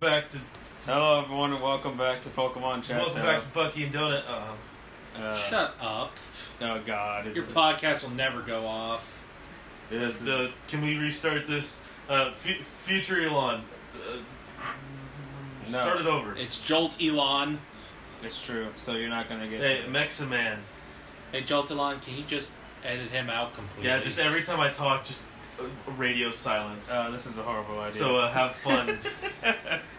back to... Hello everyone and welcome back to Pokémon Chat-eau. Welcome back to Bucky and Donut. Shut up. Oh god. Your podcast will never go off. Can we restart this? Future Elon. No. Start it over. It's Jolt Elon. It's true, so you're not gonna get... Hey, Meximan. Hey, Jolt Elon, can you just edit him out completely? Yeah, just every time I talk, just radio silence. This is a horrible idea. So have fun.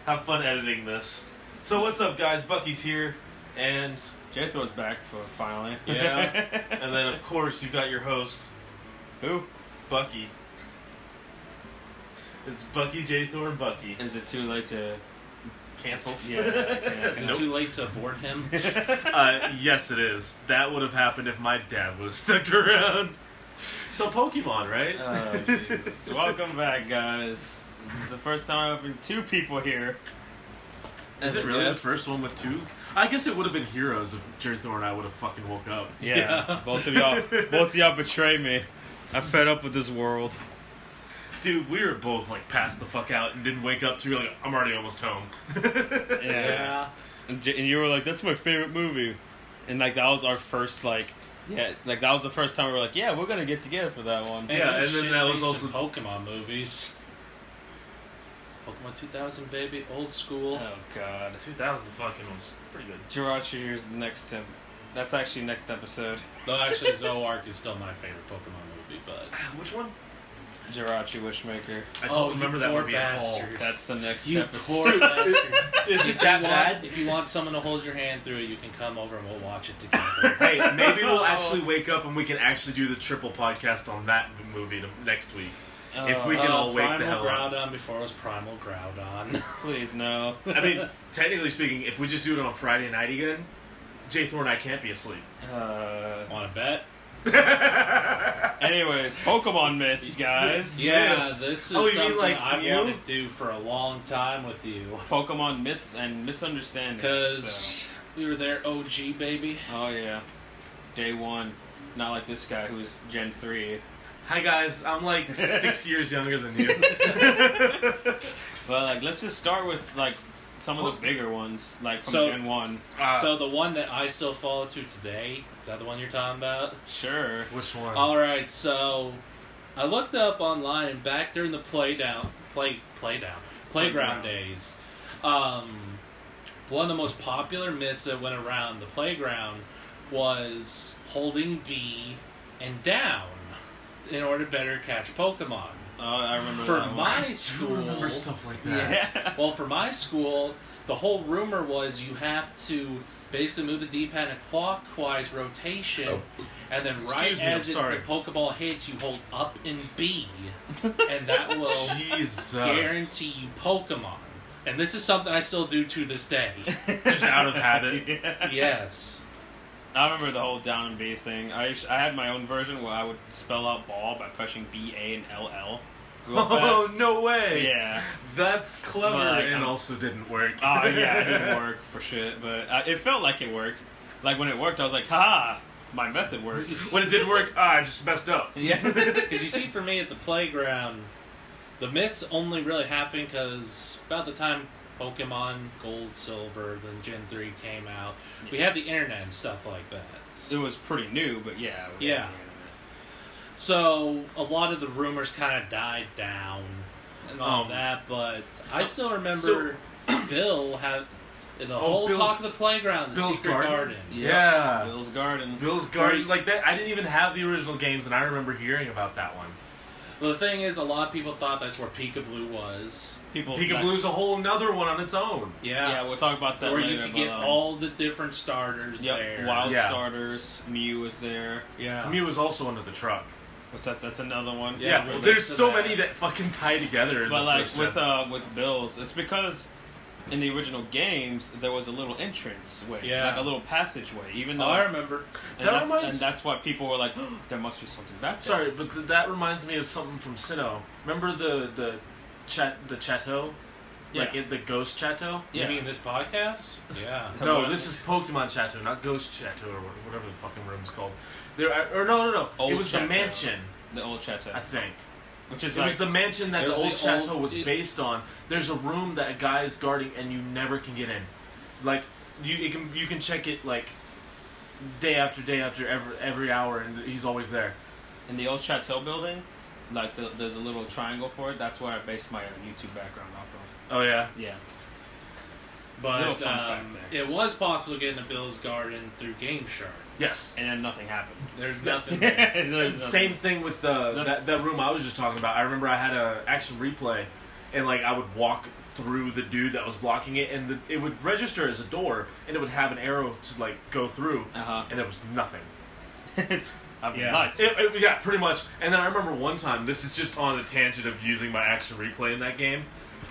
Have fun editing this. So what's up, guys? Bucky's here, and... Jatho's back for finally. Yeah. And then, of course, you've got your host. Who? Bucky. It's Bucky, Jatho, and Bucky. Is it too late to... Cancel? Yeah, I can't. Is it too late to abort him? Yes, it is. That would have happened if my dad was stuck around. So Pokemon, right? Oh, Jesus. Welcome back, guys. This is the first time I've been two people here. Is it really the first one with two? I guess it would have been Heroes if Jatho and I would have fucking woke up. Yeah. Both of y'all betrayed me. I'm fed up with this world. Dude, we were both like passed the fuck out and didn't wake up till like, I'm already almost home. Yeah. And you were like, that's my favorite movie. And like that was our first that was the first time we were like, yeah, we're gonna get together for that one. Yeah, and then that was also Pokemon movies. Pokemon 2000, baby, old school. Oh god. 2000 fucking was pretty good. Jirachi's next to... That's actually next episode. Though actually Zooark is still my favorite Pokemon movie, but... Which one? Jirachi Wishmaker. I don't remember that movie at all. That's the next you episode. Poor bastard. Is it that bad? If you want someone to hold your hand through it, you can come over and we'll watch it together. Hey, maybe we'll actually wake up and we can actually do the triple podcast on that movie next week. If we can all wake the hell up. Primal Groudon before it was Primal Groudon. Please, no. I mean, technically speaking, if we just do it on Friday night again, Jatho and I can't be asleep. Want to bet? Anyways, Pokemon myths, guys. Yeah, this is something I've you? wanted to do for a long time with you. Pokemon myths and misunderstandings. Because we were there OG, baby. Oh, yeah. Day one. Not like this guy who's Gen 3. Hi guys, I'm like 6 years younger than you. But like, let's just start with like some of the bigger ones, like from Gen 1. So the one that I still follow to today, is that the one you're talking about? Sure. Which one? Alright, so I looked up online back during the playground days. One of the most popular myths that went around the playground was holding B and down in order to better catch Pokemon. Oh, I remember for that my one. school, I remember stuff like that. Yeah. Well, for my school, the whole rumor was you have to basically move the D-pad in a clockwise rotation, and then the Pokeball hits, you hold up and B, and that will guarantee you Pokemon. And this is something I still do to this day. Just out of habit. Yeah. Yes. I remember the whole down and B thing. I had my own version where I would spell out ball by pushing B, A, and LL. Oh, no way! Yeah. That's clever and also didn't work. Oh, yeah, it didn't work for shit, but it felt like it worked. Like, when it worked, I was like, haha, my method works. When it didn't work, I just messed up. Yeah. Because you see, for me at the playground, the myths only really happened because about the time Pokemon Gold, Silver, then Gen 3 came out, we had the internet and stuff like that. It was pretty new, but yeah. Yeah. So, a lot of the rumors kind of died down and all that, but I still remember Bill had the whole talk of the playground, the Secret Garden. Yeah. Bill's Garden. Bill's Garden. Like that, I didn't even have the original games, and I remember hearing about that one. Well, the thing is, a lot of people thought that's where Pikablu was. Pikablu's a whole nother one on its own. Yeah. Yeah, we'll talk about that where later. Where you could get all the different starters there. Wild starters. Mew was there. Yeah. Mew was also under the truck. What's that? That's another one. Yeah, there's so many that fucking tie together. But like with Bill's, it's because in the original games there was a little entrance way, like a little passageway. Even though I remember, and that's why people were like, oh, there must be something back there. Sorry, but that reminds me of something from Sinnoh. Remember the Chat-eau? Yeah. Like the Ghost Chat-eau? You mean this podcast? Yeah. No, this is Pokemon Chat-eau, not Ghost Chat-eau or whatever the fucking room's called. No. Old It was Chat-eau. the mansion. The old Chat-eau. I think. Which is it was the mansion that the old chateau was based on. There's a room that a guy is guarding, and you never can get in. Like you can check it like day after day after every hour, and he's always there. In the old chateau building, like there's a little triangle for it. That's where I based my YouTube background off of. Oh yeah, yeah. But it was possible to get into Bill's Garden through Game Shark. Yes, and then nothing happened. There's nothing there. Same thing with that room I was just talking about. I remember I had a action replay, and like I would walk through the dude that was blocking it, and it would register as a door, and it would have an arrow to like go through, and there was nothing. Yeah, pretty much. And then I remember one time. This is just on a tangent of using my action replay in that game.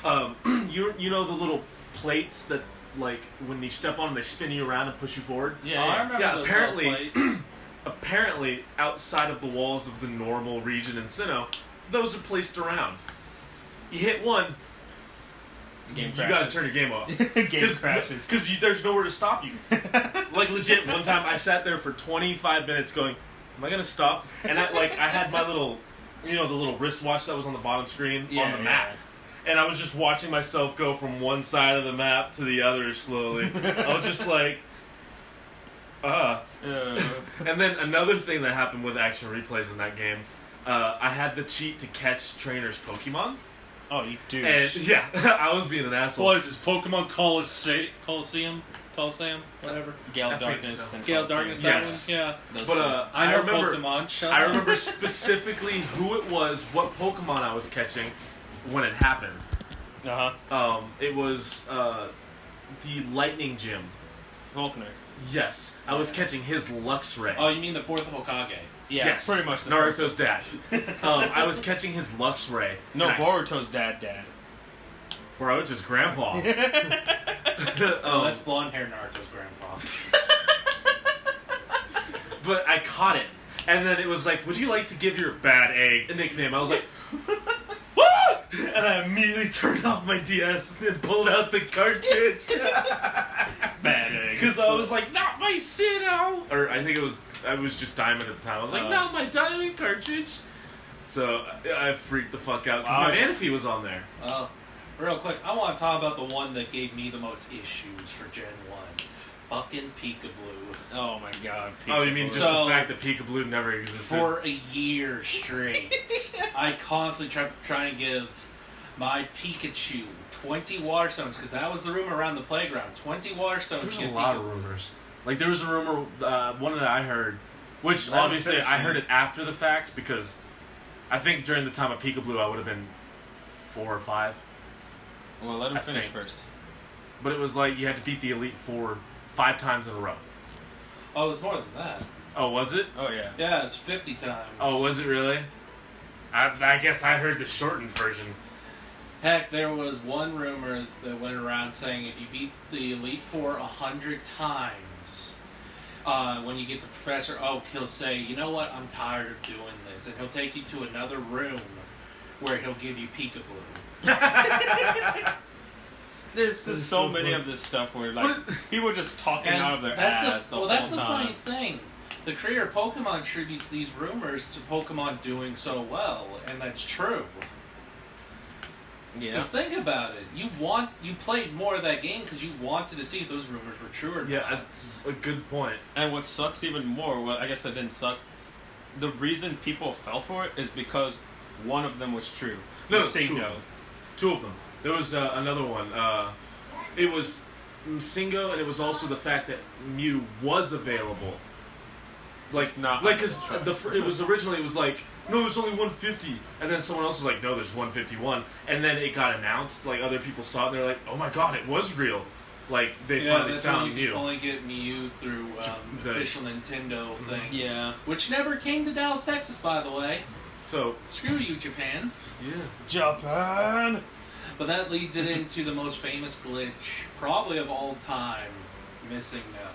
You know the little plates that, like, when you step on them, they spin you around and push you forward? Yeah, I remember those apparently, outside of the walls of the normal region in Sinnoh, those are placed around. You hit one, you gotta turn your game off. Game crashes. Because there's nowhere to stop you. Like, legit, one time I sat there for 25 minutes going, am I gonna stop? And I had my little, the little wristwatch that was on the bottom screen on the map. And I was just watching myself go from one side of the map to the other slowly. I was just like, And then another thing that happened with action replays in that game, I had the cheat to catch trainers' Pokemon. Oh, you douche. And, yeah, I was being an asshole. What is this, Pokemon Coliseum? Whatever. Gale Darkness. So. Gale Darkness, yes. Yeah. But I remember Pokemon. I remember specifically who it was, what Pokemon I was catching when it happened. It was the Lightning Gym. Volkner. Yes. I was catching his Luxray. Oh, you mean the fourth Hokage? Yeah, yes. Pretty much. Naruto's dad. I was catching his Luxray. No, Boruto's dad. Boruto's grandpa. That's blonde hair Naruto's grandpa. But I caught it. And then it was like, would you like to give your bad egg a nickname? I was like, and I immediately turned off my DS and pulled out the cartridge. Bad egg. Because I was like, not my Sinnoh! Or I think I was just Diamond at the time. I was like, not my Diamond cartridge. So I freaked the fuck out because my Manaphy was on there. Real quick, I want to talk about the one that gave me the most issues for Gen 1. Fucking Pikablu. Oh my god, Pikablu. Oh, you mean just the fact that Pikablu never existed? For a year straight, I constantly trying to give my Pikachu 20 water stones, because that was the rumor around the playground. 20 water stones. There's a lot of rumors. Like, there was a rumor, one that I heard, which obviously I heard it after the fact, because I think during the time of Pikablu I would have been 4 or 5. Well, let him finish first. But it was like you had to beat the Elite Four 5 times in a row. Oh, it was more than that. Oh, was it? Oh, yeah. Yeah, it's 50 times. Oh, was it really? I guess I heard the shortened version. Heck, there was one rumor that went around saying if you beat the Elite Four 100 times, when you get to Professor Oak, he'll say, you know what, I'm tired of doing this. And he'll take you to another room where he'll give you Pikablu. There's so many of this stuff where people are just talking out of their ass the whole time. That's the funny thing. The creator of Pokemon attributes these rumors to Pokemon doing so well, and that's true. Yeah. Because think about it. You played more of that game because you wanted to see if those rumors were true or not. Yeah, that's a good point. And what sucks even more, well, I guess that didn't suck, the reason people fell for it is because one of them was true. No, two of them. There was another one. It was Msingo, and it was also the fact that Mew was available. Like, because it was originally like, no, there's only 150, and then someone else was like, no, there's 151, and then it got announced. Like, other people saw it, and they're like, oh my god, it was real. Like, they finally found Mew. You can only get Mew through the official Nintendo thing. Yeah. Which never came to Dallas, Texas, by the way. So screw you, Japan. Yeah. Japan! But that leads it into the most famous glitch, probably of all time, Missing No.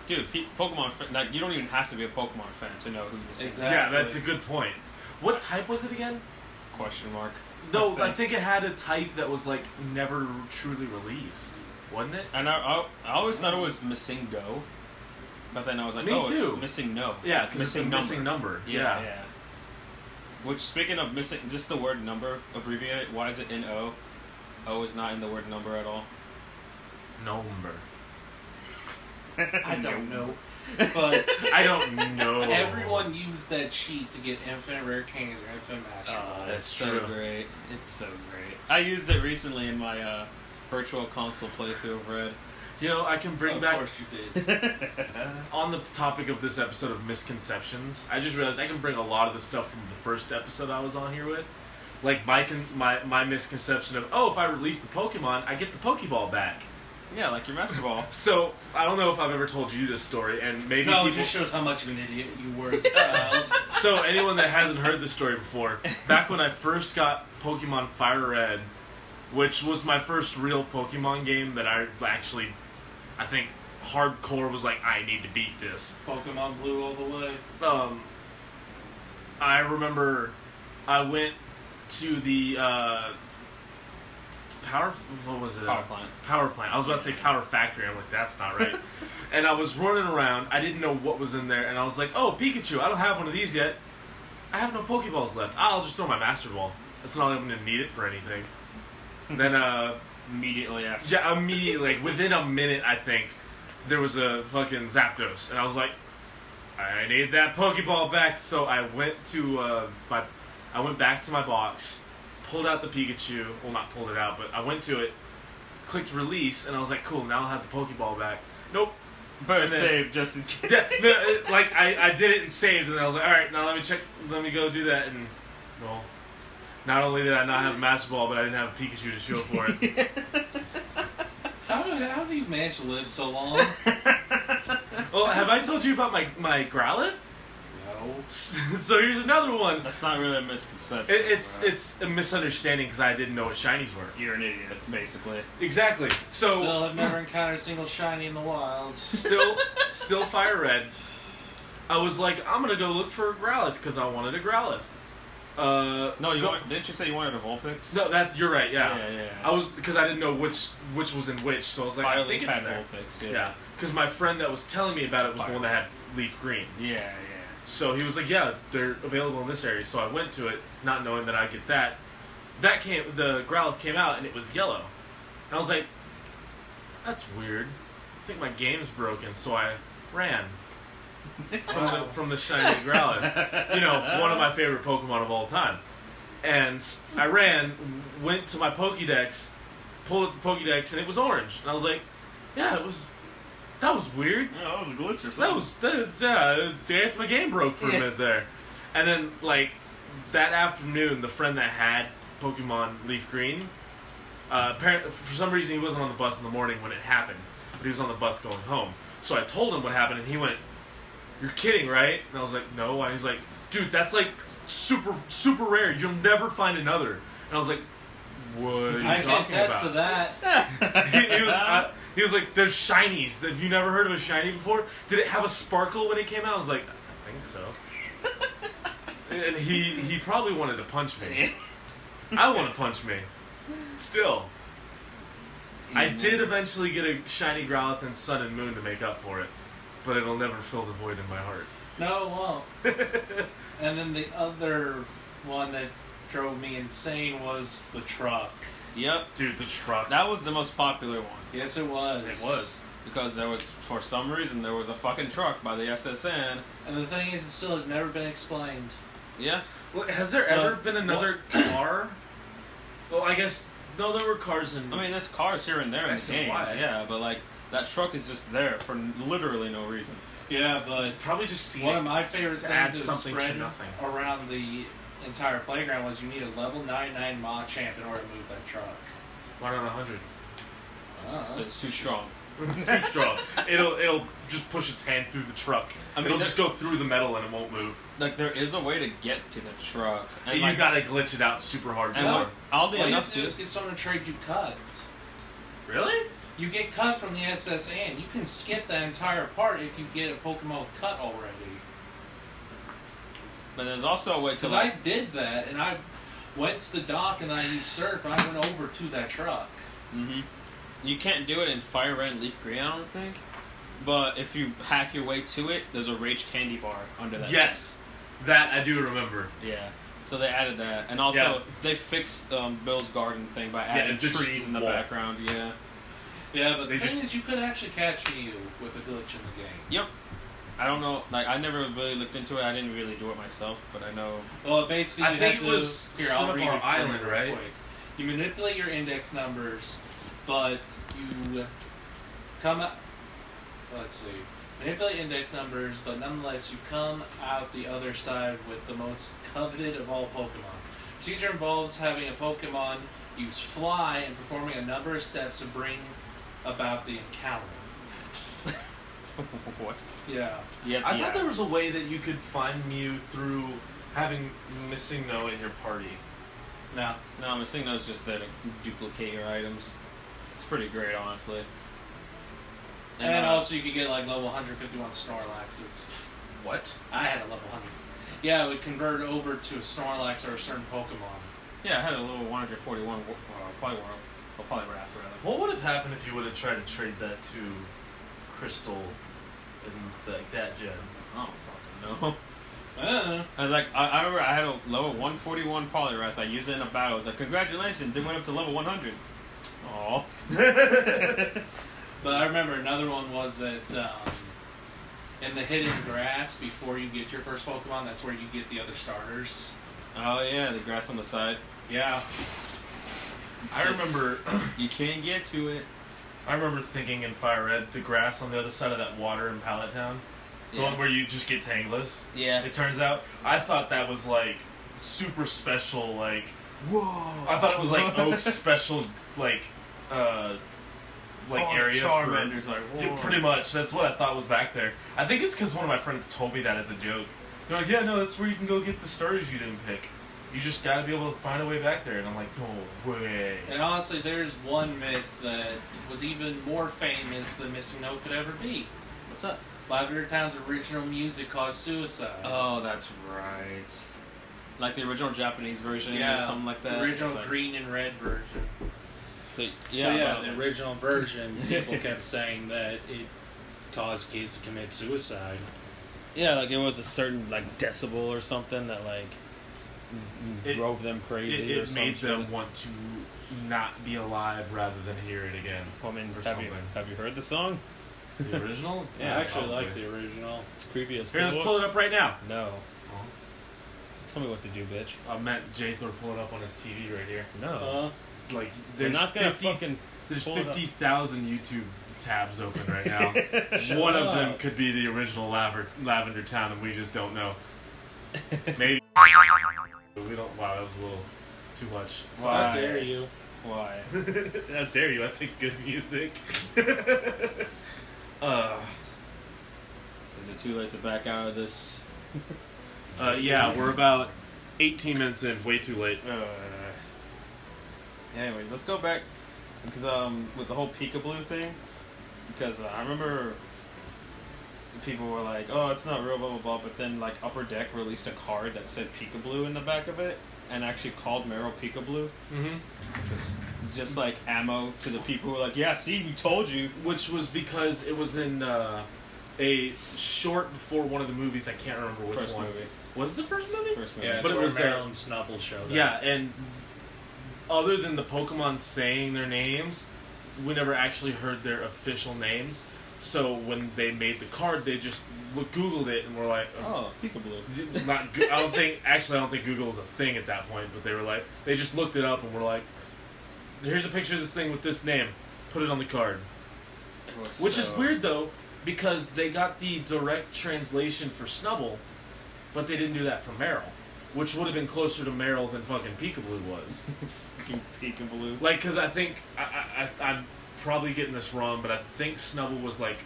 Dude, Pokemon, you don't even have to be a Pokemon fan to know who Missing Exactly. Yeah, that's a good point. What type was it again? Question mark. No, I think it had a type that was, like, never truly released. Wasn't it? And I always thought it was Missing Go. But then I was like, Me too. It's Missing No. Yeah, because it's a missing number. Yeah. Which, speaking of missing, just the word number abbreviated, why is it in O? O is not in the word number at all. Number. I don't know. But I don't know. Everyone used that cheat to get infinite rare kings or infinite master. Oh, that's so great. It's so great. I used it recently in my virtual console playthrough of Red. You know, I can bring back... Of course you did. On the topic of this episode of misconceptions, I just realized I can bring a lot of the stuff from the first episode I was on here with. Like, my misconception of, if I release the Pokemon, I get the Pokeball back. Yeah, like your Master Ball. So, I don't know if I've ever told you this story, and maybe no, it just shows how much of an idiot you were as a child. So, anyone that hasn't heard this story before, back when I first got Pokemon Fire Red, which was my first real Pokemon game that I actually, I think, hardcore was like, I need to beat this. Pokemon Blue all the way. I remember I went to the Power plant. Power plant. I was about to say Power Factory. I'm like, that's not right. And I was running around. I didn't know what was in there. And I was like, oh, Pikachu. I don't have one of these yet. I have no Pokeballs left. I'll just throw my Master Ball. That's not even going to need it for anything. Then, immediately after. Yeah, immediately. Like, within a minute, I think, there was a fucking Zapdos. And I was like, I need that Pokeball back. So I went to, I went back to my box. Pulled out the Pikachu. Well, not pulled it out, but I went to it, clicked release, and I was like, cool, now I'll have the Pokeball back. Nope. Better save just in case. Yeah, like, I did it and saved, and I was like, alright, now let me go do that, and, well, not only did I not have a Master Ball, but I didn't have a Pikachu to show for it. How have you managed to live so long? Well, have I told you about my Growlithe? So here's another one. That's not really a misconception. It's a misunderstanding because I didn't know what shinies were. You're an idiot, basically. Exactly. So still, I've never encountered a single shiny in the wild. Still Fire Red. I was like, I'm gonna go look for a Growlithe because I wanted a Growlithe. Didn't you say you wanted a Vulpix? No, you're right. Yeah. Yeah. I was because I didn't know which was in which, so I was like, I think it's there. Vulpix, yeah. Because my friend that was telling me about it was the one that had leaf green. Yeah. So he was like, yeah, they're available in this area. So I went to it, not knowing that I'd get that. The Growlithe came out, and it was yellow. And I was like, that's weird. I think my game's broken, so I ran from the shiny Growlithe. You know, one of my favorite Pokemon of all time. And I ran, went to my Pokédex, pulled up the Pokédex, and it was orange. And I was like, yeah, that was weird. Yeah, that was a glitch or something. I guess my game broke for a minute there. And then, like, that afternoon, the friend that had Pokemon Leaf Green, apparently, for some reason, he wasn't on the bus in the morning when it happened, but he was on the bus going home. So I told him what happened, and he went, "You're kidding, right?" And I was like, "No." And he's like, "Dude, that's, like, super, super rare. You'll never find another." And I was like, "What are you talking about?" I can attest to that. He was like, there's shinies. Have you never heard of a shiny before? Did it have a sparkle when it came out? I was like, I think so. And he probably wanted to punch me. I want to punch me. Still. I did eventually get a shiny Growlithe in Sun and Moon to make up for it. But it'll never fill the void in my heart. No, it won't. And then the other one that drove me insane was the truck. Yep. Dude, the truck. That was the most popular one. Yes, it was. It was. Because for some reason, there was a fucking truck by the SSN. And the thing is, it still has never been explained. Yeah. Well, has there ever been another car? Well, I guess, no, there were cars in... I mean, there's cars here and there in the games, yeah, but, like, that truck is just there for literally no reason. Yeah, but... Probably just one of my favorite things is something spread to nothing around the entire playground was you need a level 99 Machamp in order to move that truck. Why not 100? It's too strong. It's too strong. It'll just push its hand through the truck. I mean, it'll just go through the metal and it won't move. Like, there is a way to get to the truck. And you gotta glitch it out super hard. And all you have to do is get someone to trade you cuts. Really? You get cut from the SSN. You can skip that entire part if you get a Pokemon with cut already. But there's also a way to... Because I did that, and I went to the dock, and I used Surf, and I went over to that truck. Mm-hmm. You can't do it in Fire Red and Leaf Green, I don't think. But if you hack your way to it, there's a Rage Candy bar under that. Yes! That I do remember. Yeah. So they added that, and also they fixed Bill's garden thing by adding trees in the background. Yeah. Yeah, but the thing is, you could actually catch Mew with a glitch in the game. Yep. I don't know. Like, I never really looked into it. I didn't really do it myself, but I know. Well, basically, I think it was Cinnabar Island, right? You manipulate your index numbers, but you come out. Let's see. Manipulate index numbers, but nonetheless, you come out the other side with the most coveted of all Pokemon. Procedure involves having a Pokemon use Fly and performing a number of steps to bring about the encounter. What? Yeah. Yep. I thought there was a way that you could find Mew through having Misunderstandings in your party. No. No, Misunderstandings is just there to duplicate your items. It's pretty great, honestly. And also you could get like level 151 Snorlaxes. What? I had a level 100. Yeah, it would convert over to a Snorlax or a certain Pokemon. Yeah, I had a level 141 Poliwrath, rather. What would have happened if you would have tried to trade that to Crystal and like that gen? I don't fucking know. I remember I had a level 141 Poliwrath. I used it in a battle. I was like, congratulations, it went up to level 100. Aww. But I remember another one was that in the hidden grass, before you get your first Pokemon, that's where you get the other starters. Oh yeah, the grass on the side. Yeah. I remember... You can't get to it. I remember thinking in Fire Red, the grass on the other side of that water in Pallet Town, the one where you just get Tangless. Yeah. It turns out, I thought that was like super special, like... Whoa! I thought it was like Oak's special, like area Charmander's for... like, whoa. Yeah, pretty much, that's what I thought was back there. I think it's because one of my friends told me that as a joke. They're like, yeah, no, that's where you can go get the starters you didn't pick. You just gotta be able to find a way back there. And I'm like, no way. And honestly, there's one myth that was even more famous than Missing No could ever be. What's up? Lavender Town's original music caused suicide. Oh, that's right. Like the original Japanese version or something like that? The original green and red version. So, yeah. The original version, people kept saying that it caused kids to commit suicide. Yeah, like it was a certain like decibel or something that like drove them crazy. It made them want to not be alive rather than hear it again. I mean, have you heard the song? The original? Yeah, I actually like the original. It's creepy as fuck. Here, let's pull it up right now. No. Tell me what to do, bitch. I meant Jather pull it up on his TV right here. No. Like, there's not gonna fucking. There's 50,000 YouTube tabs open right now. One of them could be the original Lavender Town, and we just don't know. Maybe. We don't. Wow, that was a little too much. Why? How dare you? Why? How dare you? I pick good music. Is it too late to back out of this? Yeah, we're about 18 minutes in. Way too late. Anyways, let's go back because with the whole Pikablu thing, because I remember people were like, "Oh, it's not real," blah blah blah. But then like Upper Deck released a card that said Pikablu in the back of it, and actually called Meryl Pikablu. Mm-hmm. Just like ammo to the people who were like, "Yeah, see, we told you." Which was because it was in a short before one of the movies. I can't remember which first one. Movie. Was it the first movie? First movie. Yeah, but it was Meryl and Snubble showed up. Yeah, and other than the Pokemon saying their names, we never actually heard their official names. So when they made the card, they just Googled it and were like, "Oh, Pikablu." I don't think Google was a thing at that point. But they were like, they just looked it up and were like, "Here's a picture of this thing with this name. Put it on the card." Which is weird though, because they got the direct translation for Snubble, but they didn't do that for Meryl, which would have been closer to Meryl than fucking Pikablu was. Fucking Pikablu. Like, because I think I'm probably getting this wrong, but I think Snubble was like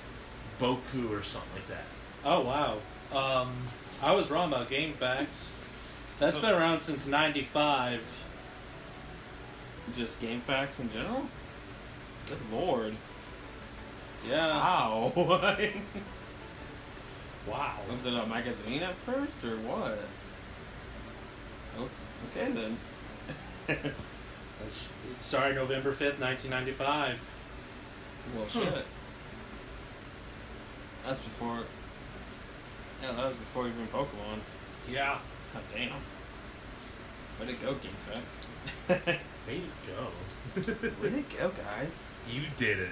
Boku or something like that. Oh wow, I was wrong about Game Facts. That's been around since '95. Just Game Facts in general? Good lord. Yeah. Wow. Wow. Was it a magazine at first, or what? Oh, okay then. It started November 5th, 1995. Well, shit. That's before... Yeah, that was before even Pokemon. Yeah. God damn. Way to go, GameFAQ. Way to go. Way to go, guys. You did it.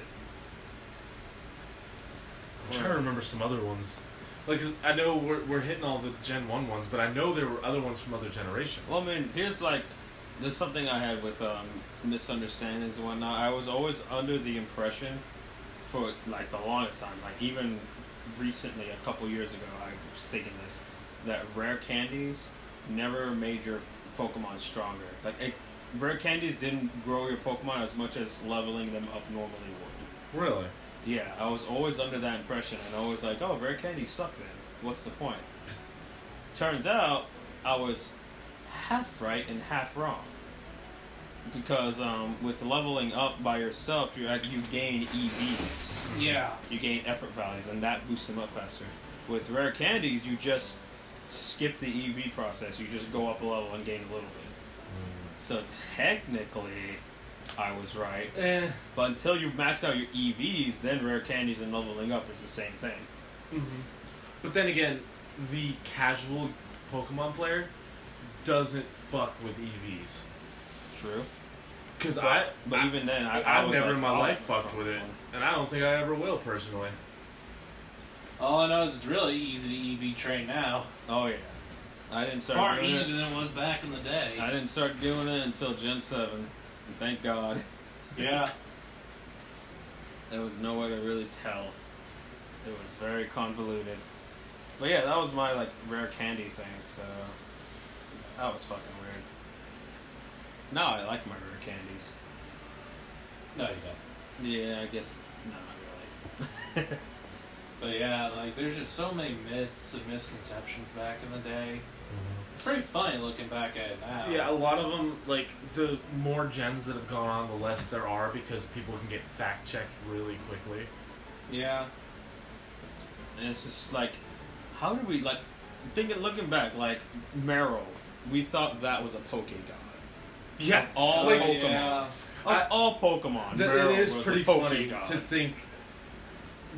I'm trying to remember some other ones. Like, 'cause I know we're hitting all the Gen 1 ones, but I know there were other ones from other generations. Well, I mean, there's something I had with Misunderstandings and whatnot. I was always under the impression for, like, the longest time, like, even recently, a couple years ago, I was thinking this, that rare candies never made your Pokemon stronger. Like, rare candies didn't grow your Pokemon as much as leveling them up normally would. Really? Yeah, I was always under that impression, and I was like, oh, rare candies suck then. What's the point? Turns out, I was half right and half wrong. Because with leveling up by yourself, you gain EVs. Yeah. You gain effort values, and that boosts them up faster. With rare candies, you just skip the EV process. You just go up a level and gain a little bit. So technically, I was right. But until you've maxed out your EVs, then rare candies and leveling up is the same thing. Mm-hmm. But then again, the casual Pokemon player doesn't fuck with EVs. True. But even then, I've never in my life fucked with it, and I don't think I ever will personally. All I know is it's really easy to EV train now. Oh yeah, I didn't start far doing easier than it was back in the day. I didn't start doing it until Gen 7. And thank God. Yeah. There was no way to really tell. It was very convoluted. But yeah, that was my rare candy thing. So that was fucking weird. No, I like my rare candies. No, you don't. Yeah, I guess not really. But yeah, there's just so many myths and misconceptions back in the day. It's pretty funny looking back at it now. Yeah, a lot of them, the more gens that have gone on, the less there are because people can get fact-checked really quickly. Yeah. And it's just how did we, looking back, Meryl, we thought that was a PokéGod. Yeah. Of all Pokemon. Yeah. Of all Pokemon, It is was pretty a funny PokéGod. to think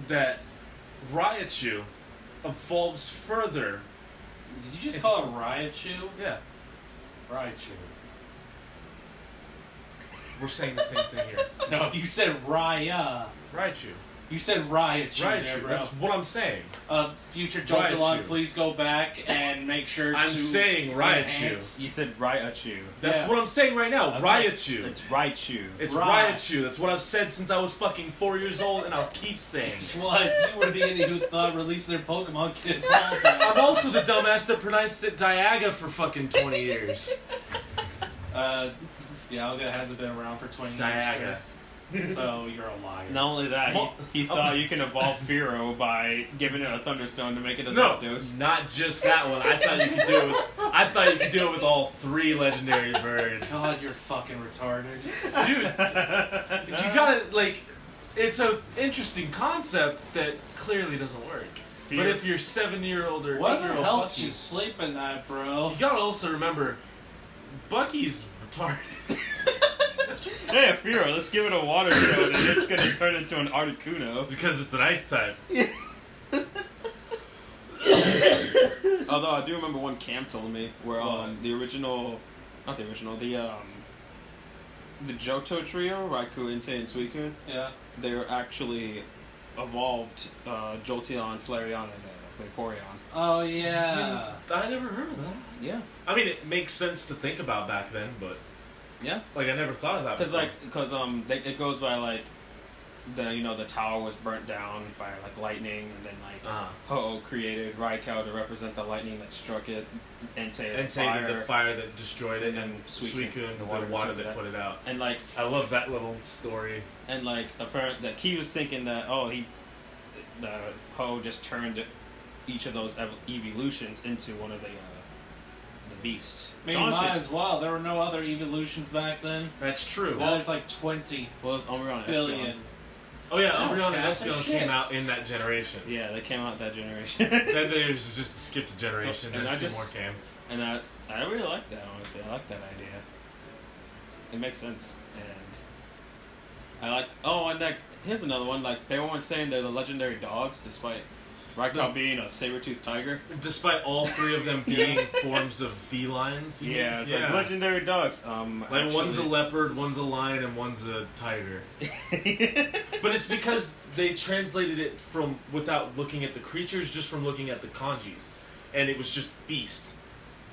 that Raichu evolves further. Did you just call it Raichu? Yeah. Raichu. We're saying the same thing here. No, you said Raya. Raichu. You said Raichu. Raichu. There, that's what I'm saying. Future Joltalon, please go back and make sure I'm saying Raichu. Enhance. You said Raichu. That's what I'm saying right now. Okay. Raichu. It's Raichu. It's Raichu. That's what I've said since I was fucking 4 years old, and I'll keep saying. What? You were the idiot who thought releasing their Pokemon could evolve that. I'm also the dumbass that pronounced it Dialga for fucking 20 years. Dialga hasn't been around for 20 years. Dialga. So you're a liar. Not only that, he thought you can evolve Fearow by giving it a Thunderstone to make it a Zapdos. No, not just that one. I thought you could do it with all 3 legendary birds. God, you're fucking retarded. Dude, you gotta, it's an interesting concept that clearly doesn't work. But if you're 7-year-old or 8-year-old What helps Bucky, you sleep at night, bro? you gotta also remember, Bucky's retarded. Hey, Fearow, let's give it a water stone and it's gonna turn into an Articuno. Because it's an ice type. Although I do remember one Cam told me where the Johto trio, Raikou, Entei, and Suicune, Yeah. they're actually evolved Jolteon, Flareon, and Vaporeon. Oh, yeah. I never heard of that. Yeah. I mean, it makes sense to think about back then, but Yeah. I never thought of that. Because it goes by the tower was burnt down by lightning, and then Ho-Oh created Raikou to represent the lightning that struck it, Entei the fire that destroyed it, and Suicune, the water that put it out. And I love that little story. And apparently that he was thinking that the Ho just turned each of those evolutions into one of the beast. Maybe might as well. There were no other evolutions back then. That's true. Now there's 20 well, it's Umbreon and billion. Espeon. Oh yeah, Umbreon and Espeon came out in that generation. Yeah, they came out that generation. Then there's just skipped a generation, and two more came. And I really like that, honestly. I like that idea. It makes sense. And I like... Oh, and here's another one. They weren't saying they're the legendary dogs, despite Raikou being a saber-toothed tiger. Despite all three of them being forms of felines. Yeah, it's like legendary dogs. Like one's a leopard, one's a lion, and one's a tiger. But it's because they translated it from without looking at the creatures, just from looking at the kanjis, and it was just beast,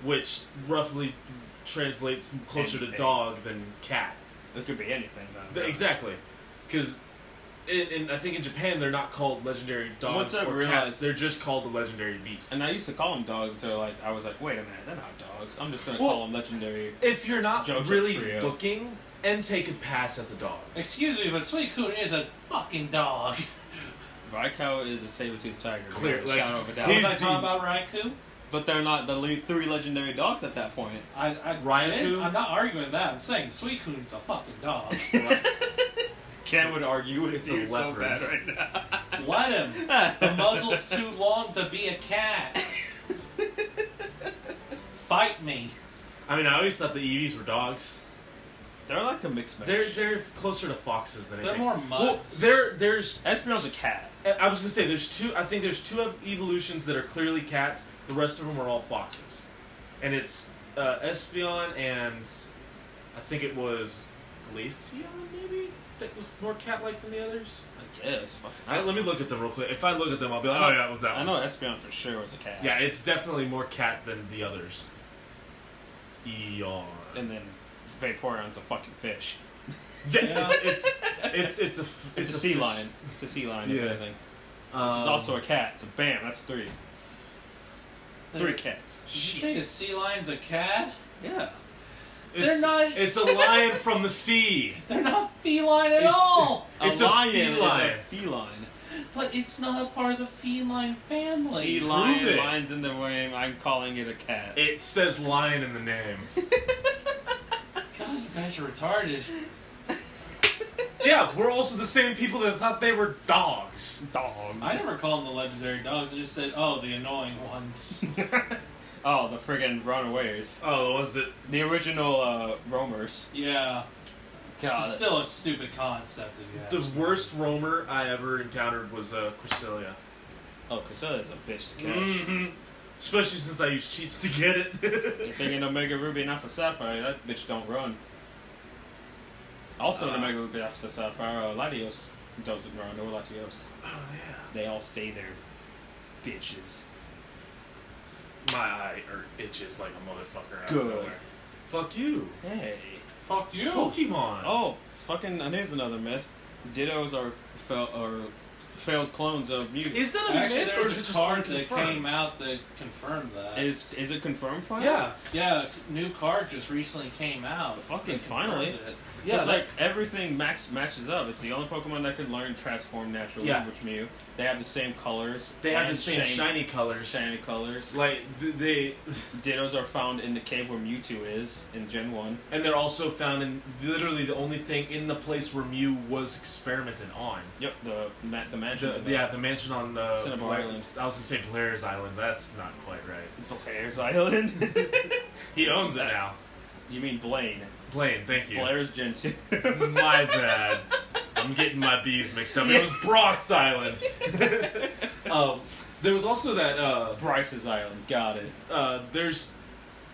which roughly translates closer to dog than cat. It could be anything, though. Exactly, because I think in Japan they're not called legendary dogs or cats. They're just called the legendary beasts. And I used to call them dogs until I was like, wait a minute, they're not dogs. I'm just gonna call them legendary. If you're not really looking, Entei could pass as a dog. Excuse me, but Suicune is a fucking dog. Raikou is a saber-toothed tiger. Clear, like, Was I talking about Raikou? But they're not the three legendary dogs at that point. Raikou? I'm not arguing that. I'm saying Suicune's a fucking dog. Ken would argue with it's you a so bad right now. Let him. The muzzle's too long to be a cat. Fight me. I mean, I always thought the Eevees were dogs. They're like a mixed match. They're closer to foxes than anything. They're more mutts. Well, there's Espeon's a cat. I was gonna say there's two. I think there's two evolutions that are clearly cats. The rest of them are all foxes, and it's Espeon and I think it was Glaceon maybe that was more cat-like than the others. I guess. Let me look at them real quick. If I look at them, I'll be like, oh yeah, it was that one. I know Espeon for sure was a cat. Yeah, it's definitely more cat than the others. Eon. And then Vaporeon's a fucking fish. Yeah, it's a sea lion. It's a sea lion. Yeah. If anything. Which is also a cat. So bam, that's three. Three cats. Did you say the sea lion's a cat? Yeah. They're not. It's a lion from the sea. They're not feline at all. It's a lion is a feline. But it's not a part of the feline family. Sea lion, lion's in the name. I'm calling it a cat. It says lion in the name. God, you guys are retarded. Yeah, we're also the same people that thought they were dogs. Dogs. I never called them the legendary dogs. I just said, oh, the annoying ones. Oh, the friggin' runaways. Oh, was it? The original roamers. Yeah. God, it's still a stupid concept, if you ask The worst roamer I ever encountered was Cresselia. Oh, Cresselia's a bitch to catch. Mm-hmm. Especially since I used cheats to get it. You're thinking Omega Ruby and Alpha Sapphire, that bitch don't run. Also in Omega Ruby and Alpha Sapphire, Latios doesn't run, or Latios. Oh, yeah. They all stay there. Bitches. My eye itches like a motherfucker out Good. of nowhere. Fuck you. Hey. Fuck you. Pokemon. Oh, fucking, and here's another myth. Dittos are failed clones of Mewtwo. Is that a Actually, myth, or there's is it a just card that unconfirmed? came out that confirmed that. Is it confirmed finally? Yeah. Yeah, new card just recently came out. Fucking that confirmed finally. it. Yeah, it's like everything matches up. It's the only Pokemon that can learn Transform naturally, which Mew. They have the same colors. They have the same shiny colors. Shiny colors. Like, they... Dittos are found in the cave where Mewtwo is, in Gen 1. And they're also found in literally the only thing in the place where Mew was experimented on. Yep, the mansion. The mansion on Cinnabar Island. I was going to say Blair's Island, but that's not quite right. Blair's Island? He owns it now. You mean Blaine. Blaine, thank you. Blair's Gen 2. My bad. I'm getting my B's mixed up. It was Brock's Island. There was also that... Bryce's Island. Got it. There's...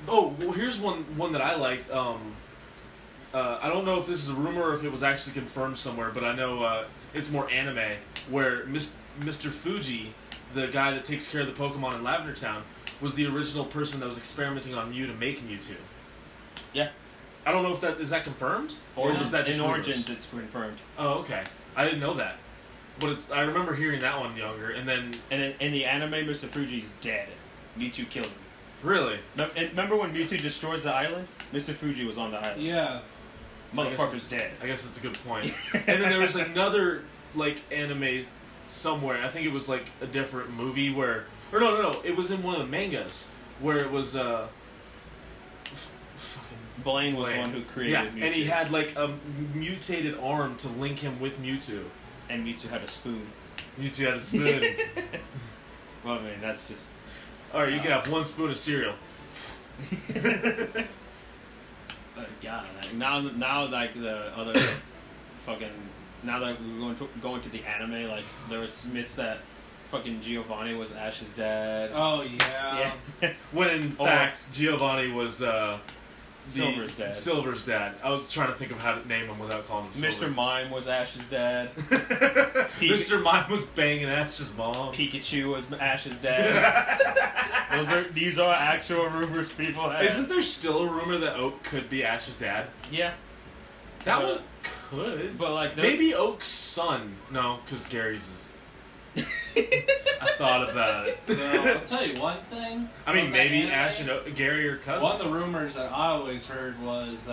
Oh, well, here's one that I liked. I don't know if this is a rumor or if it was actually confirmed somewhere, but I know it's more anime, where Mr. Fuji, the guy that takes care of the Pokemon in Lavender Town, was the original person that was experimenting on Mew to make Mewtwo. Yeah. I don't know if that... Is that confirmed? Or was that just in rumors? Origins, it's confirmed. Oh, okay. I didn't know that. But I remember hearing that one younger, and then... And in the anime, Mr. Fuji's dead. Mewtwo kills him. Really? Remember when Mewtwo destroys the island? Mr. Fuji was on the island. Yeah. Motherfucker's dead. I guess that's a good point. And then there was another, like, anime somewhere. I think it was, like, a different movie where... Or no. It was in one of the mangas where it was, Blaine was the one who created Mewtwo. And he had, like, a mutated arm to link him with Mewtwo. And Mewtwo had a spoon. Mewtwo had a spoon. Well, I mean, that's just... Alright, you can have one spoon of cereal. But God, like, now like the other fucking... Now that we're going to the anime, like, there was myths that fucking Giovanni was Ash's dad. Oh yeah. When in fact Giovanni was Silver's dad. I was trying to think of how to name him without calling him Silver. Mr. Mime was Ash's dad. Mr. Mime was banging Ash's mom. Pikachu was Ash's dad. These are actual rumors people have. Isn't there still a rumor that Oak could be Ash's dad? Yeah. That one could. But like maybe Oak's son. No, because Gary's is... I thought about it. Well, I'll tell you one thing. I mean, maybe Ash and Gary are cousins. One of the rumors that I always heard was,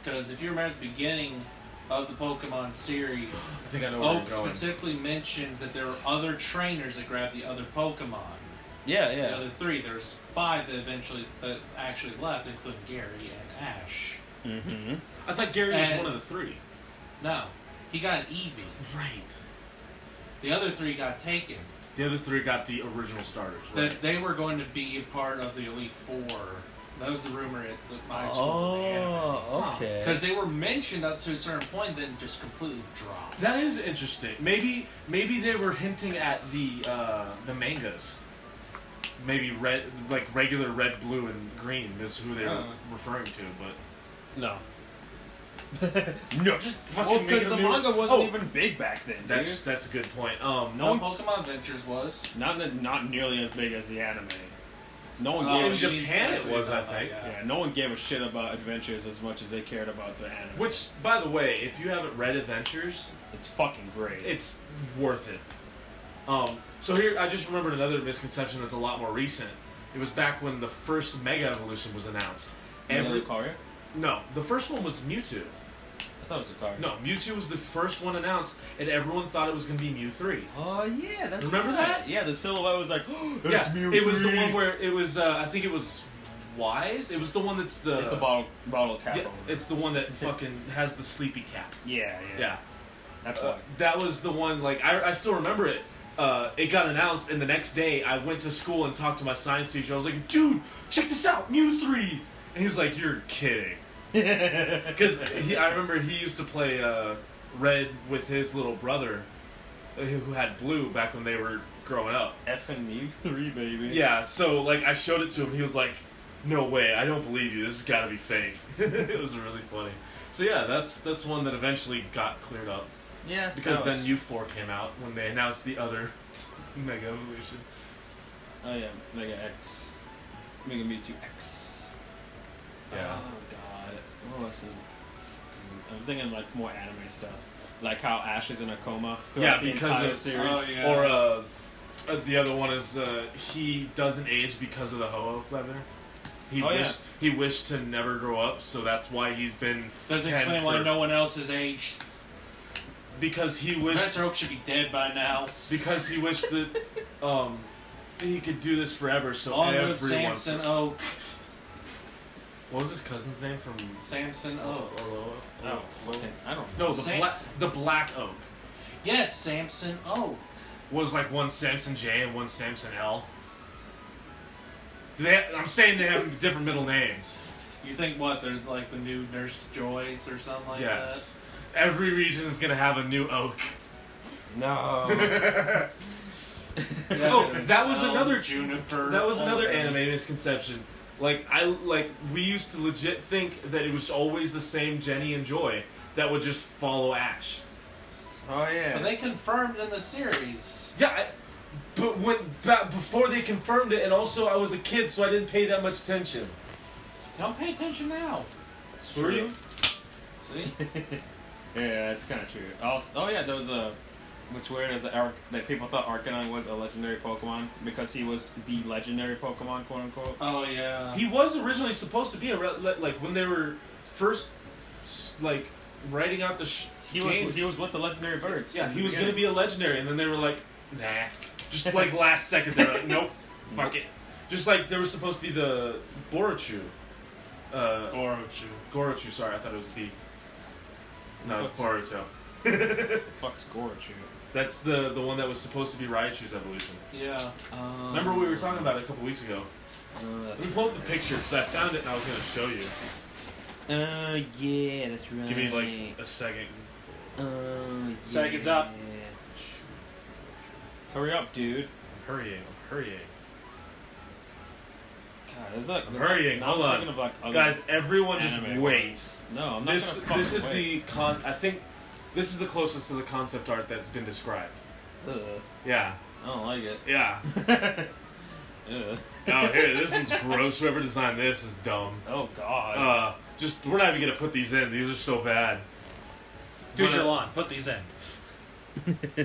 because if you remember at the beginning of the Pokemon series, I think I know where Oak you're going. specifically mentions that there were other trainers that grabbed the other Pokemon. Yeah. The other 3. There's 5 that actually left, including Gary and Ash. Mm-hmm. I thought Gary was one of the 3. No. He got an Eevee. Right. The other 3 got taken. The other 3 got the original starters, right? That they were going to be a part of the Elite 4. That was the rumor at my school. Oh, okay. Because they were mentioned up to a certain point, then just completely dropped. That is interesting. Maybe they were hinting at the mangas. Maybe red, like regular red, blue, and green is who they were referring to, but no. No, just fucking because the manga wasn't even big back then. That's a good point. Pokemon Adventures was not nearly as big as the anime. No one in gave Japan it was, I think. Yeah, no one gave a shit about Adventures as much as they cared about the anime. Which, by the way, if you haven't read Adventures, it's fucking great. It's worth it. So here, I just remembered another misconception that's a lot more recent. It was back when the first Mega Evolution was announced. No, the first one was Mewtwo. I thought it was a card. No, Mewtwo was the first one announced, and everyone thought it was going to be Mew 3. Oh, yeah, that's Remember that? Yeah, the silhouette was like, oh, it's Mew 3. It was the one where it was, I think it was Wise. It was the one that's the... It's the bottle cap. Yeah, it's the one that fucking has the sleepy cap. Yeah. That's why. That was the one, like, I still remember it. It got announced, and the next day, I went to school and talked to my science teacher. I was like, dude, check this out, Mew 3! And he was like, you're kidding. Because I remember he used to play Red with his little brother, who had Blue back when they were growing up. Effing Mew 3, baby. Yeah, so like I showed it to him. He was like, "No way! I don't believe you. This has got to be fake." It was really funny. So yeah, that's one that eventually got cleared up. Yeah, because then U4 came out when they announced the other Mega Evolution. Oh yeah, Mega X, Mega Mewtwo X. Yeah. Oh god. What else is? I'm thinking like more anime stuff, like how Ash is in a coma throughout the entire series. Oh, yeah. Or the other one is he doesn't age because of the Ho-Oh feather. He wished to never grow up, so that's why he's been. Doesn't explain why no one else has aged. Because he wished. Professor Oak should be dead by now. Because he wished that he could do this forever, so Long everyone. live Samson Oak. What was his cousin's name from Samson Oak? I don't No, know. the Black Oak. Yes, Samson Oak. Was like one Samson J and one Samson L. I'm saying they have different middle names. You think what? They're like the new Nurse Joyce or something like that? Yes. Every region is gonna have a new oak. No. That was another Juniper. That was another anime misconception. We used to legit think that it was always the same Jenny and Joy that would just follow Ash. Oh yeah. But they confirmed in the series. Yeah, but before they confirmed it, and also I was a kid, so I didn't pay that much attention. Don't pay attention now. It's true. See? Yeah, that's kind of true. Also, there was what's weird is that people thought Arcanine was a legendary Pokemon because he was the legendary Pokemon, quote unquote. Oh yeah. He was originally supposed to be when they were first writing out the games. He was with the legendary birds. Yeah, he was going to be a legendary, and then they were like, nah. Just last second, they were like, nope, fuck it. Just like there was supposed to be the Borochu. Gorochu, sorry, I thought it was B. No, it's Boruto. Fuck's Gorochu. That's the one that was supposed to be Raichu's evolution. Yeah. Remember we were talking about it a couple weeks ago? Let me pull up the picture, because I found it and I was going to show you. Yeah, that's right. Give me a second. Seconds up. Hurry up, dude. I'm hurrying. God, I'm hurrying. Hold on. Guys, everyone just wait. No, I'm not This is wait. I think this is the closest to the concept art that's been described. Ugh. Yeah. I don't like it. Yeah. Oh, here, this one's gross. Whoever designed this is dumb. Oh, God. We're not even gonna put these in. These are so bad. Future Alon, put these in.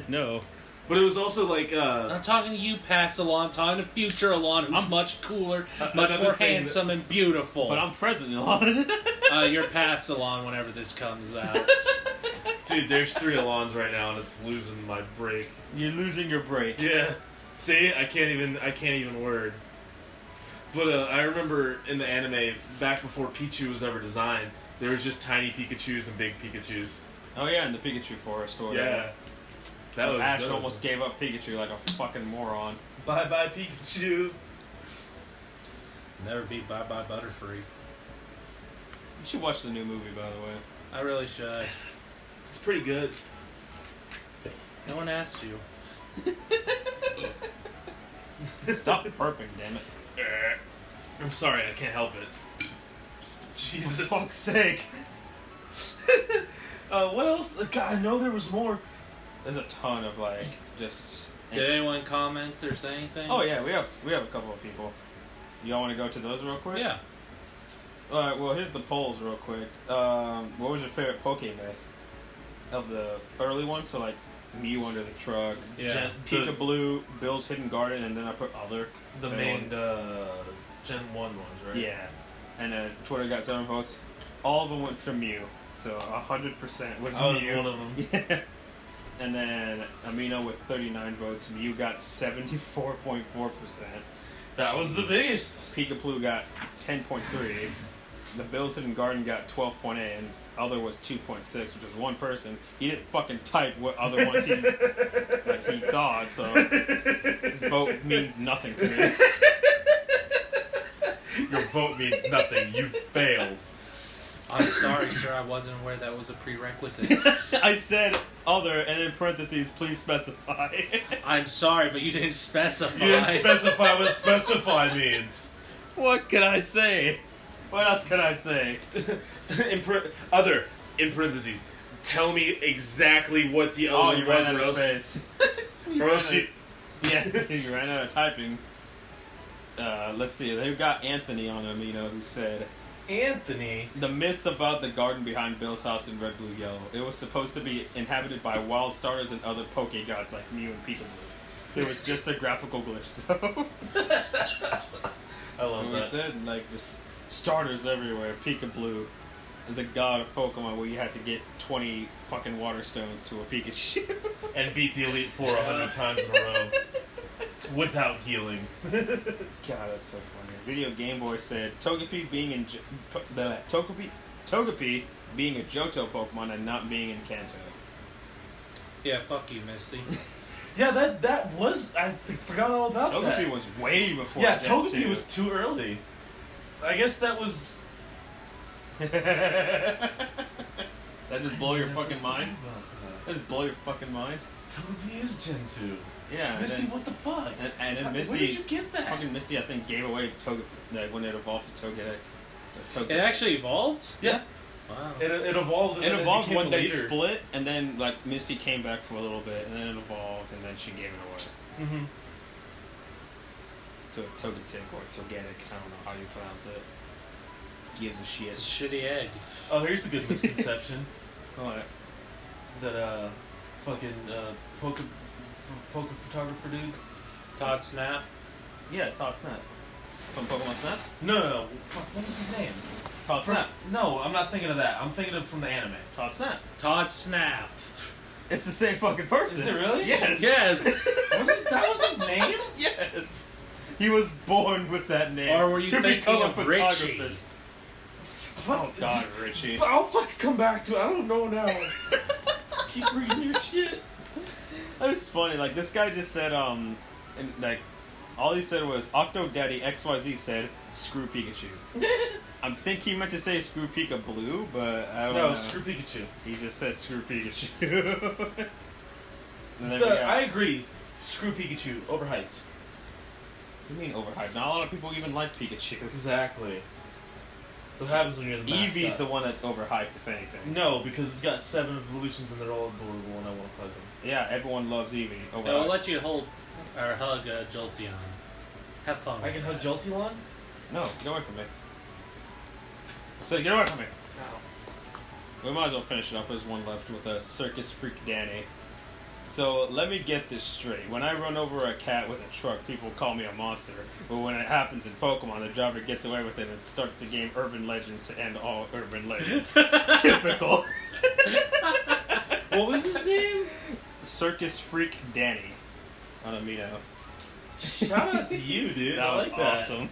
No. But it was also like, I'm talking to you, past Alon. I'm talking to future Alon, who's much cooler, much more handsome and beautiful. But I'm present Alon. You're past Alon whenever this comes out. Dude, there's 3 Alons right now, and it's losing my break. You're losing your break. Yeah. See, I can't even word. But I remember in the anime, back before Pichu was ever designed, there was just tiny Pikachus and big Pikachus. Oh yeah, in the Pikachu Forest order. Yeah. Ash almost gave up Pikachu like a fucking moron. Bye-bye, Pikachu. Never beat Bye-bye Butterfree. You should watch the new movie, by the way. I really should. It's pretty good. No one asked you. Stop burping, damn it. I'm sorry, I can't help it. Jesus. For fuck's sake. What else? God, I know there was more. There's a ton of just. Did anyone comment or say anything? Oh yeah, we have a couple of people. Y'all want to go to those real quick? Yeah. All right. Well, here's the polls real quick. What was your favorite Pokémon of the early ones? So like Mew under the truck, yeah. Pikablu, Bill's Hidden Garden, and then I put other. The main Gen 1 ones, right? Yeah. And Twitter got 7 votes. All of them went for Mew, so 100% was Mew. I was one of them. Yeah. And then Amino with 39 votes. Mew got 74.4%. That was the biggest. Pikablu got 10.3. The Bill's Hidden Garden got 12.8, and other was 2.6, which was one person. He didn't fucking type what other ones he thought, so his vote means nothing to me. Your vote means nothing. You failed. I'm sorry, sir. I wasn't aware that was a prerequisite. I said other, and in parentheses, please specify. I'm sorry, but you didn't specify. You didn't specify what specify means. What can I say? What else can I say? Other, in parentheses, tell me exactly what the other you was, ran out or of space. Or else you... Yeah, you ran out of typing. Let's see, they've got Anthony on Amino who said... Anthony? The myths about the garden behind Bill's house in Red, Blue, Yellow. It was supposed to be inhabited by wild starters and other PokéGods like Mew and Pikablu. It was just a graphical glitch, though. I love that. So we said, just starters everywhere. Pikablu, the god of Pokemon, where you had to get 20 fucking water stones to a Pikachu. And beat the Elite Four 100 times in a row. Without healing. God, that's so funny. Video Game Boy said Togepi being in Togepi being a Johto Pokemon and not being in Kanto. Yeah, fuck you, Misty. Yeah, that was... I forgot all about Togepi that. Togepi was way before Yeah, Gen Togepi 2. was too early. I guess that was... That just blow your fucking mind? That just blow your fucking mind? Togepi is Gen 2. Yeah. Misty, what the fuck? And then Misty... Where did you get that? Fucking Misty, I think, gave away Togepi when it evolved to Togetic. It actually evolved? Yeah. Wow. It evolved. It evolved when they leader. split, and then Misty came back for a little bit, and then it evolved, and then she gave it away. Mm-hmm. To a Togetic or Togetic, I don't know how you pronounce it. Gives a shit. It's a shitty egg. Oh, here's a good misconception. What? That fucking poker photographer dude. Todd Snap. Yeah, Todd Snap. From Pokemon Snap? No. Fuck, what was his name? Todd Snap. No, I'm not thinking of that. I'm thinking of from the anime. Todd Snap. Todd Snap. It's the same fucking person. Is it really? Yes. Yes. That was his name? Yes. He was born with that name. Or were you to thinking become of a photographist. Fuck, oh God, Richie. I'll fucking come back to it. I don't know now. Keep reading your shit. That was funny. This guy just said, and all he said was, Octodaddy XYZ said, screw Pikachu. I think he meant to say screw Pikablu, but I don't know. No, screw Pikachu. He just said screw Pikachu. And then I agree. Screw Pikachu. Overhyped. What do you mean overhyped? Not a lot of people even like Pikachu. Exactly. That's what happens when you're the mascot. Eevee's the one that's overhyped, if anything. No, because it's got 7 evolutions and they're all adorable and I want to hug them. Yeah, everyone loves Eevee. I'll let you hold or hug Jolteon. Have fun. I can hug Jolteon? No, get away from me. So get away from me. We might as well finish it off. There's one left with Circus Freak Danny. So let me get this straight. When I run over a cat with a truck, people call me a monster. But when it happens in Pokemon, the driver gets away with it and starts the game Urban Legends and all Urban Legends. Typical. What was his name? Circus Freak Danny on Amino. Shout out to you, dude. That was awesome.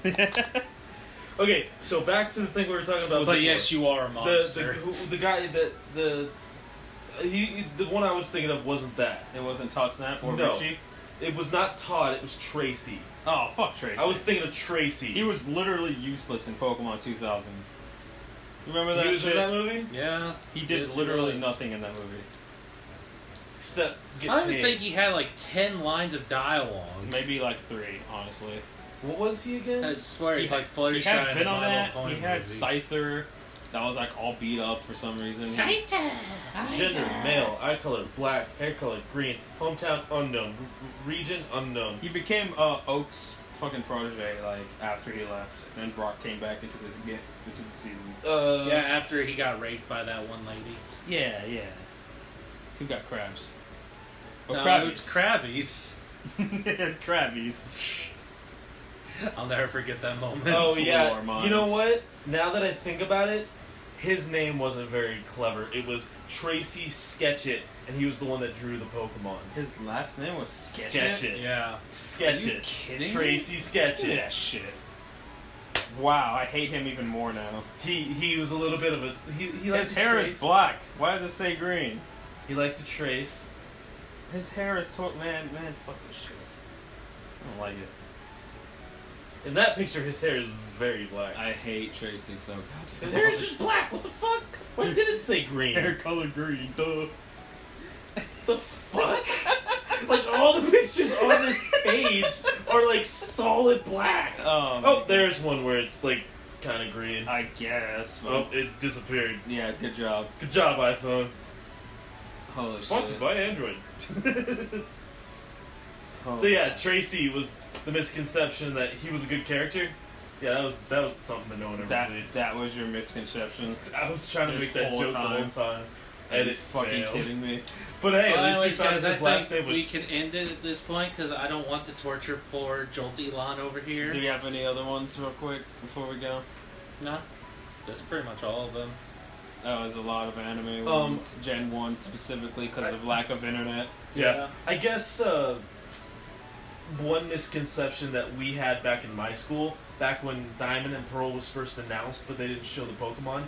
Okay, so back to the thing we were talking about. But yes, you are a monster. The guy that the one I was thinking of wasn't that. It wasn't Todd Snap or no. Richie? It was not Todd, it was Tracy. Oh, fuck Tracy. I was thinking of Tracy. He was literally useless in Pokemon 2000. Remember that He was shit? in that movie? Yeah. He did literally nothing in that movie. Except get I don't paid. think he had like 10 lines of dialogue. Maybe like 3, honestly. What was he again? I swear he's like He had Fluttershy. Venonat, he had Scyther, that was like all beat up for some reason. Scyther! Gender, male, eye color, black, hair color, green, hometown, unknown, region, unknown. He became Oak's fucking protege, like, after he left. And then Brock came back into the season. Yeah, after he got raped by that one lady. Yeah. Who got crabs? Oh, it was Krabbies. Krabbies. I'll never forget that moment. Oh, yeah. You know what? Now that I think about it, his name wasn't very clever. It was Tracy Sketchit, and he was the one that drew the Pokemon. His last name was Sketchit? Yeah. Sketchit. Are you kidding Tracy me? Sketchit. Look at that shit. Wow, I hate him even more now. He was a little bit of a... He liked His to hair trace. is black. Why does it say green? He liked to trace. His hair is total... Man, fuck this shit. I don't like it. In that picture, his hair is very black. I hate Tracy so goddamn His hair is just black. What the fuck? Why did it say green? Hair color green, duh. The fuck? Like, all the pictures on this page are, like, solid black. Oh, there's one where it's, like, kind of green. I guess. But... Oh, it disappeared. Yeah, good job. Good job, iPhone. Holy Sponsored shit. by Android. So yeah, Tracy was the misconception that he was a good character. Yeah, that was something that no one ever believed. That was your misconception. I was trying to make that joke the whole time. And it fucking kidding me. But hey, well, at least we anyways, found guys, his last name was... we can end it at this point because I don't want to torture poor Jolteon over here. Do you have any other ones real quick before we go? No. That's pretty much all of them. That was a lot of anime ones. Gen 1 specifically because of lack of internet. Yeah. I guess one misconception that we had back in my school, back when Diamond and Pearl was first announced, but they didn't show the Pokemon,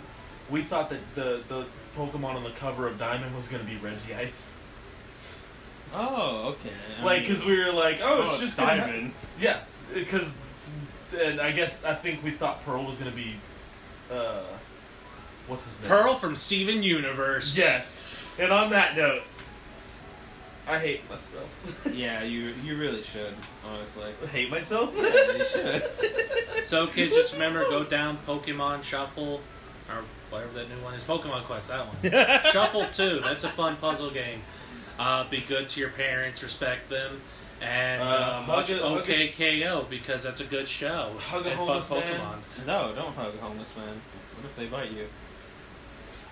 we thought that the Pokemon on the cover of Diamond was going to be Regice. Oh, okay. Like, because we were like, it's just Diamond. Yeah, because, and I think we thought Pearl was going to be, what's his name? Pearl from Steven Universe. Yes. And on that note, I hate myself. Yeah, you really should, honestly. I hate myself? Yeah, you should. So, kids, just remember, go down Pokemon Shuffle, or whatever that new one is. Pokemon Quest, that one. Shuffle 2, that's a fun puzzle game. Be good to your parents, respect them, and watch OKKO because that's a good show. Hug a and homeless fuck man. Pokemon. No, don't hug a homeless man. What if they bite you?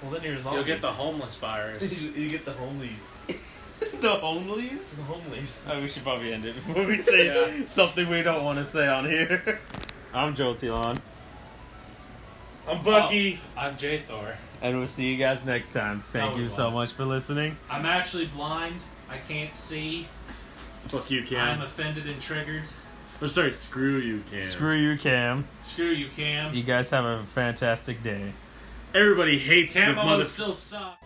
Well, then you're a zombie. You'll get the homeless virus. You get the homelies. The homelies? The homelies. Oh, we should probably end it before we say something we don't want to say on here. I'm Jolteon. I'm Bucky. I'm J-Thor. And we'll see you guys next time. Thank you so much for listening. I'm actually blind. I can't see. Fuck you, Cam. I'm offended and triggered. Or sorry, screw you, Cam. Screw you, Cam. Screw you, Cam. You guys have a fantastic day. Everybody hates Camo the mother... still sucks.